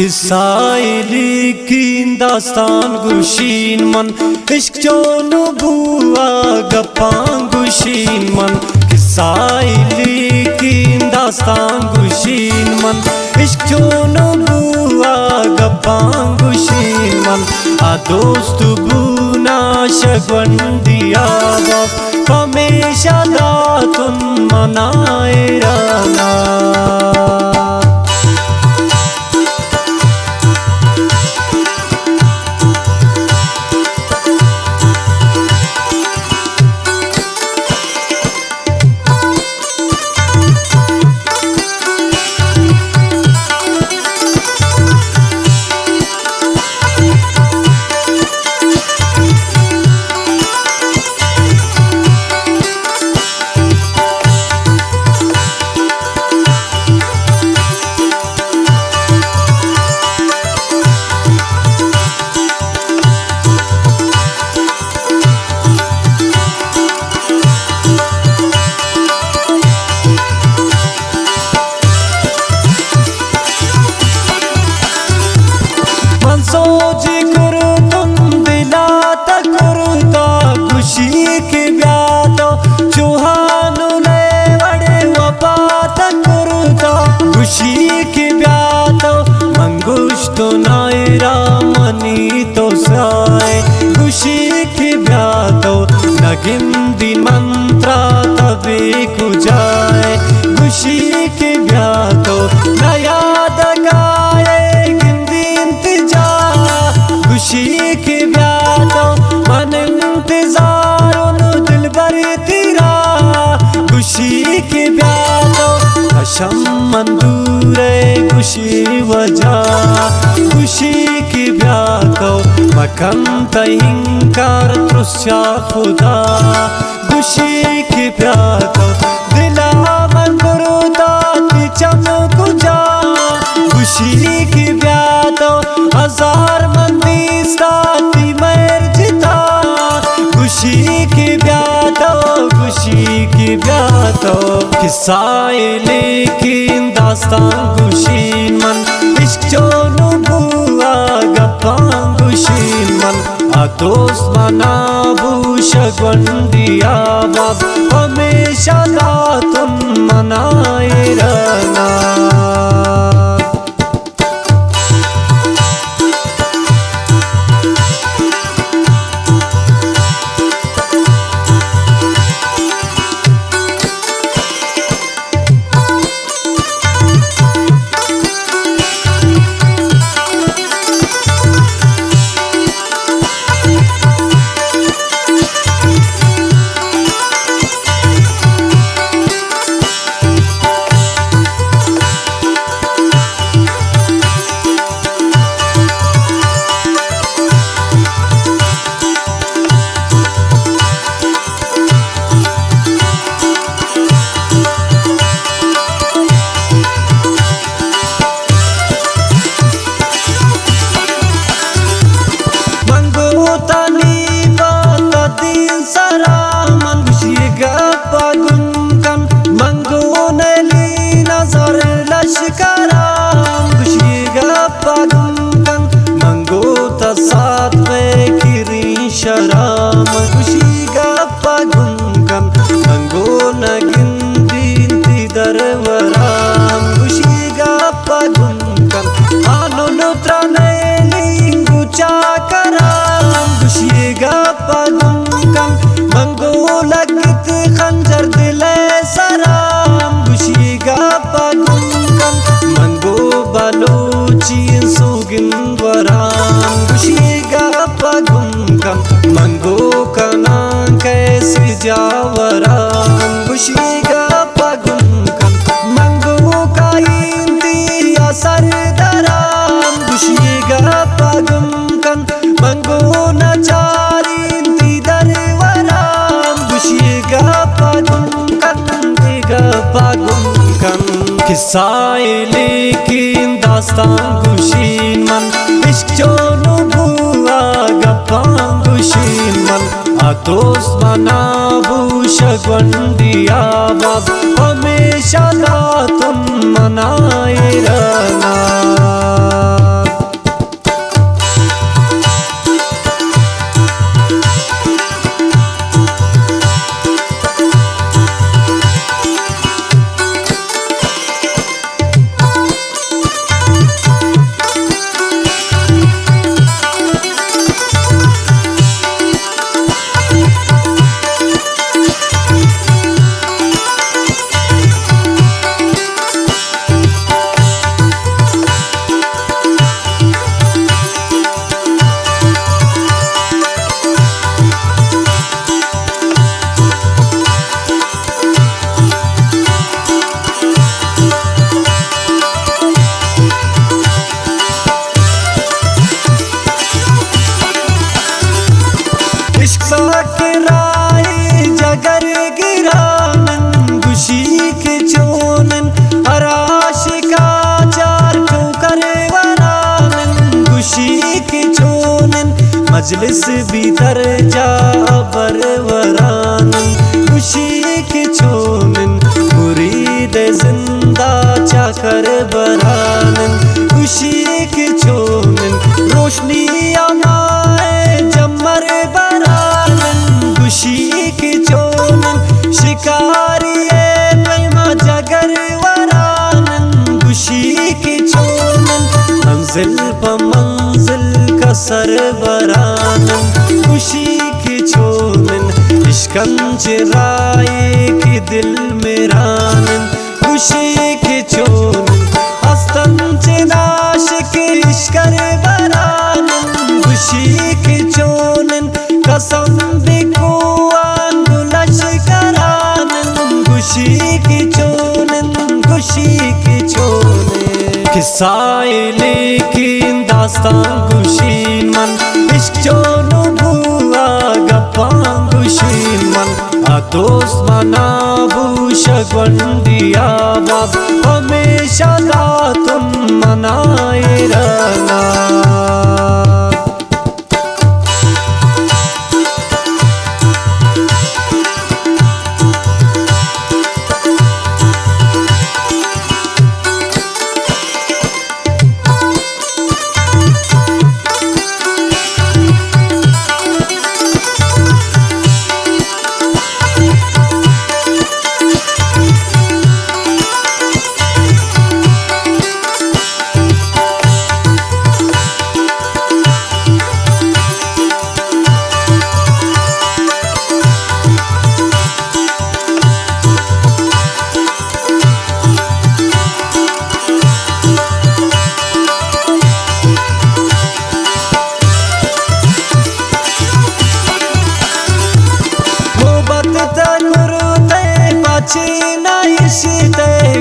किसाइली की दास्तान गुशीन मन इश्क चोनु बुआ गप्पां गुशीन मन किसाइली की दास्तान गुशीन मन इश्क चोनु बुआ गप्पां गुशीन मन आ दोस्त बुना शगवंदिया बाप हमेशा दातुन मनाए राना सोची कुरुतुम दिलाता कुरुता खुशी की ब्यातो चुहानु ने बड़े वपाता कुरुता खुशी की ब्यातो मंगुश तो नायरा मनी तो साए खुशी की ब्यातो नगिंदी मंत्रा तभी कुजाए खुशी की ब्यातो नया दगाए खुशी की ब्यातो मन इंतजारों दिल भरी तेरा खुशी की ब्यातो कशम मंदूरे खुशी वजह खुशी की ब्यातो मकम तहिंकार तृष्या खुदा खुशी की ब्यातो दिला मंगुरुता ती चमक जा खुशी की ब्यातो हजार खुशी की ब्यातो किसाइली की दास्तान गुशीन मन इश्क चोनु बुआ गप्पां गुशीन मन आ दोस्त मनाबू शगवंदिया बाप हमेशा दातुन मनाए रहना साथ में किरी शराम खुशी गप्पा गुंगम मंगो नगिंदी दरवराम खुशी गप्पा गुंगम आनो नुत्रा लिंगु चाकराम खुशी गप्पा गुंगम मंगो लगत खंजर दिले सराम खुशी गप्पा गुंगम मंगो बलोची सुगिंदवराम मंगो कना कैसी जावराम खुशी गप्पा गुंगम मंगो का इंदिया सरदराम खुशी गप्पा गुंगम मंगो नचारी दरवराम खुशी गप्पा गुंगम किसाइली की दास्तान गुशीन मन इश्क चोनु बुआ गप्पां गुशीन मन आ दोस्त मनाबू शगवंदिया बाप हमेशा दातुन मनाए रहना। मजलिस भीतर जा बरवरान खुशी के छोनन मुरीद जिंदा चाकर बरानन खुशी के छोनन रोशनी आमाए जमर बरानन खुशी के छोनन शिकारी पैमा जगर वरानन खुशी के छोनन मंजिल प मंजिल का सर बरानन खुशी की छोनन इश्कन चिराए की दिल में रानन खुशी की छोनन हस्तन चिनाश के इश्कर बरानन खुशी की छोनन कसम बिको आंगुलश करानन खुशी की छोनन खुशी की छोनन किस्साए लेकिन दास्तान खुशी मन इश्क चोनु बुआ गप्पां खुशी मन आ दोस्त मना बूशक वंडिया बाब हमेशा तुम मनाए रहना।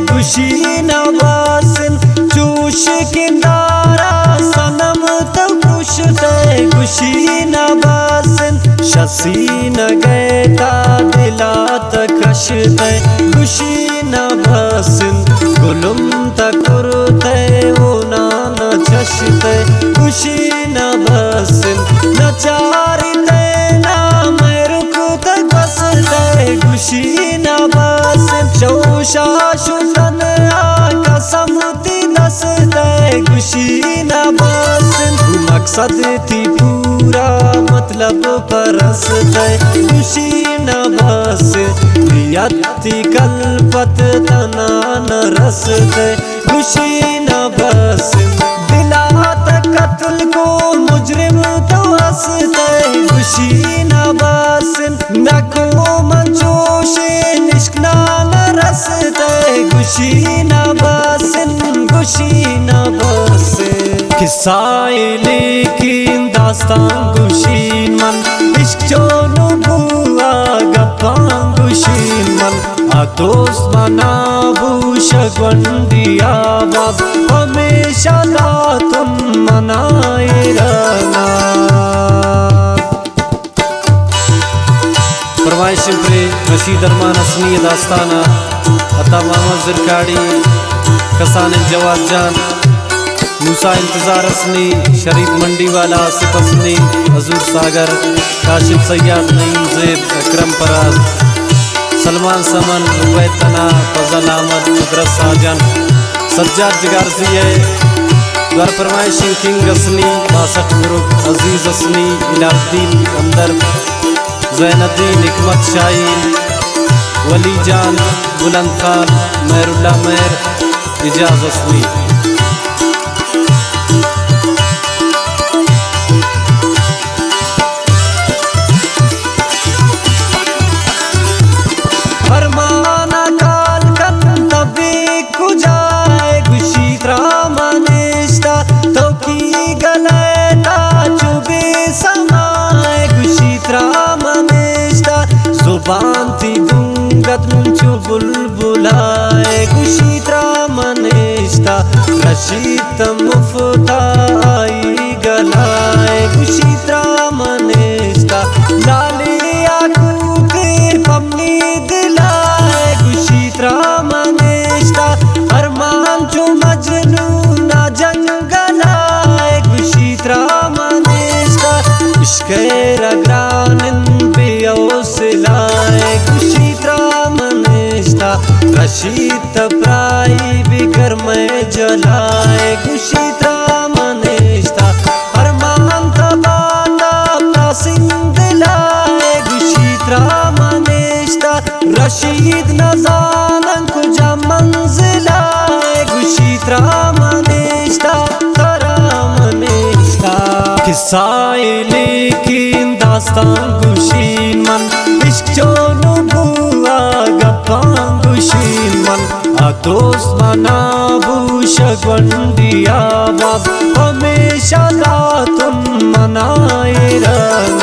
खुशी नवासन चूश किनारा सनम तो खुश थे खुशी नवासन शसी न गए ता दिला तकश थे खुशी नवासन गुलुम तकुरते वो नाना चश थे खुशी नवासन नचारी ते ना मैं रुक तक बस थे खुशी नवासन चौशा शुतन कसमती दस दे खुशी नवासन मकसद थी पूरा मतलब परस दे खुशी नवासन नियति कल्पत तना न रस दे खुशी नवासन दिलात कत्ल को मुजरिम तो हंस दे खुशी नवासन नको मंजोशे निष्कना रस दे खुशी नवासन खुशी नवासन किस्साए लेकिन दास्तान खुशी मन इश्क चोनु बुआ गप्पां खुशी मन आ दोस्त मना बूशक वंडिया बाब हमेशा तुम मनाए रहना। फरमाइश पे रशीद अरमान असनी दास्ताना अता मोहम्मद ज़रकाड़ी कसान जवाद जान मूसा इंतजार असनी शरीफ मंडी वाला आसिफ असनी हजूर सागर काशिफ सैयद नईम ज़ेब अकरम पराज सलमान समन उबैद तना फजल अहमद कुदरत साजन सज्जाद जिगारसी है द्वार फरमाइश किंग असनी 62 ग्रुप अजीज असनी इलाउद्दीन अंदर ज़ैनुद्दीन हिकमत शाहीन वली जान बुलंद खान महरुल्ला महर इजाज़ असनी फरमाना काल कन तबे कुजाए खुशी त्रामनिष्ठा तो की गलता चुबे समाए खुशी त्रामनिष्ठा जुबान थी दूंगत मुंचु बुलबुलाए खुशी त्रामनिष्ठा रशीद मुफ्ता आई गलाए खुशी त्रामनिष्ठा लाली आंखों के पमनी दिलाए खुशी त्रामनिष्ठा अरमान जो मजनू ना जंगलाए खुशी त्रामनिष्ठा रशीद प्राई बिगर में जलाए गुशीत मनेश्ता अरमान तबाता प्रासिंद लाए गुशीत मनेश्ता रशीद नजानन कुजा मंजिला गुशीत मनेश्ता तरा मनेश्ता किस्साए लेकिन दास्तान गुशीन मन इश्क जोनु बुआ गप्पां गुशीन मन आ दोस्त मना बूशक वंडिया बाब हमेशा दातुन मनाए रहा